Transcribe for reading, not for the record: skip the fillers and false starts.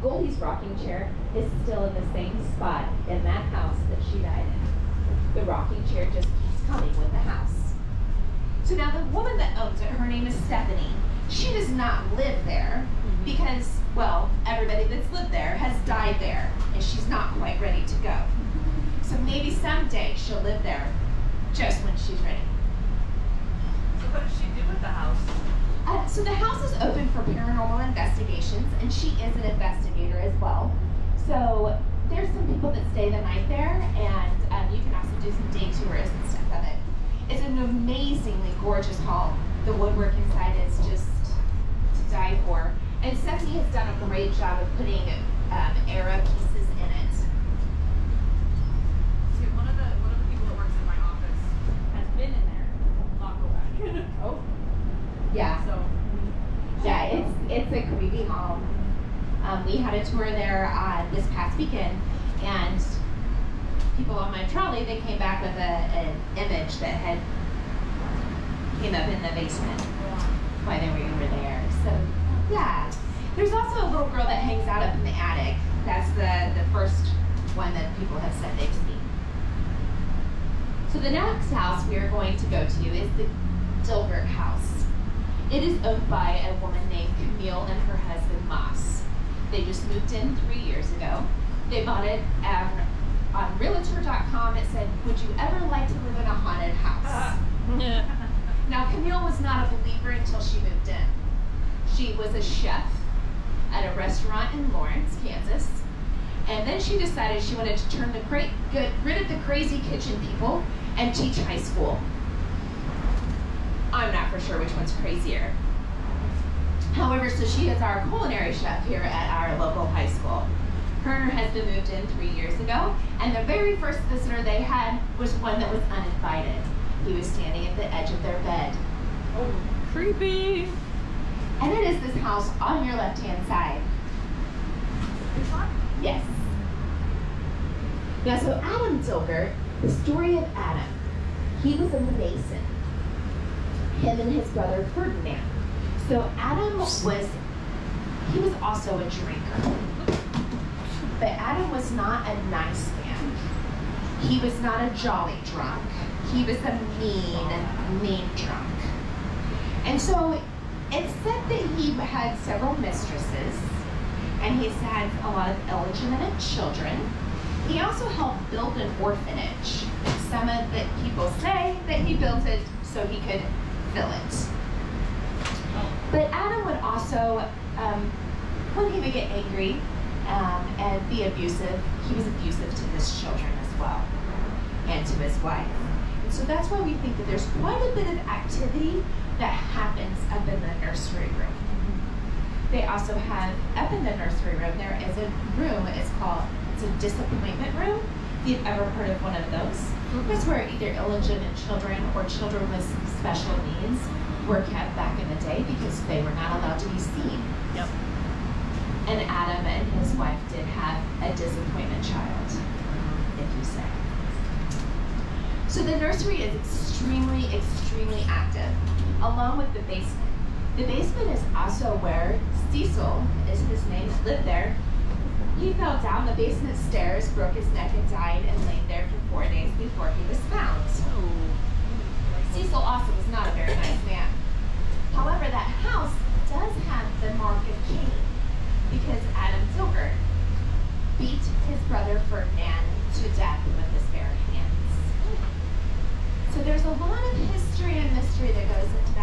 Goldie's rocking chair is still in the same spot in that house that she died in. The rocking chair just keeps coming with the house. So now the woman that owns it, her name is Stephanie. She does not live there because, well, everybody that's lived there has died there, and she's not quite ready to go. So maybe someday she'll live there just when she's ready. So what does she do with the house? So the house is open for paranormal investigations, and she is an investigator as well. So there's some people that stay the night there, and you can also do some day tours and stuff of it. It's an amazingly gorgeous home. The woodwork inside is just to die for. And Stephanie has done a great job of putting era pieces in it. See, one of the people that works in my office has been in there. Not go back. Oh. Yeah. So. Yeah, it's a creepy home. We had a tour there this past weekend, and people on my trolley, they came back with an image that had came up in the basement while they were there. So yeah, there's also a little girl that hangs out up in the attic. That's the first one that people have said they've seen. So the next house we are going to go to is the Dilbert house. It is owned by a woman named Camille and her husband Moss. They just moved in 3 years ago. They bought it on realtor.com. It said, "Would you ever like to live in a haunted house?" Now Camille was not a believer until she moved in. She was a chef at a restaurant in Lawrence, Kansas. And then she decided she wanted to get rid of the crazy kitchen people and teach high school. I'm not for sure which one's crazier. However, so she is our culinary chef here at our local high school. Her and her husband moved in 3 years ago, and the very first visitor they had was one that was uninvited. He was standing at the edge of their bed. Oh, creepy. And it is this house on your left-hand side. This one? Yes. Now, so Adam Dilbert, the story of Adam, he was a Mason. Him and his brother Ferdinand. So Adam was also a drinker. But Adam was not a nice man. He was not a jolly drunk. He was a mean drunk. And so it's said that he had several mistresses, and he's had a lot of illegitimate children. He also helped build an orphanage. Some of the people say that he built it so he could fill it. But Adam would also, when he would get angry and be abusive, he was abusive to his children as well, and to his wife. And so that's why we think that there's quite a bit of activity that happens up in the nursery room. They also have, up in the nursery room, there is a room, it's a disappointment room. If you've ever heard of one of those, that's where either illegitimate children or children with special needs were kept back in the day because they were not allowed to be seen. Yep. And Adam and his wife did have a disappointment child, if you say. So the nursery is extremely active, along with the basement. The basement is also where Cecil, is his name, lived there. He fell down the basement stairs, broke his neck, and died, and laid there for 4 days before he was found. Cecil also was not a very nice man. However, that house does have the mark of Cain, because Adam Dilbert beat his brother Ferdinand to death with his bare hands. So there's a lot of history and mystery that goes into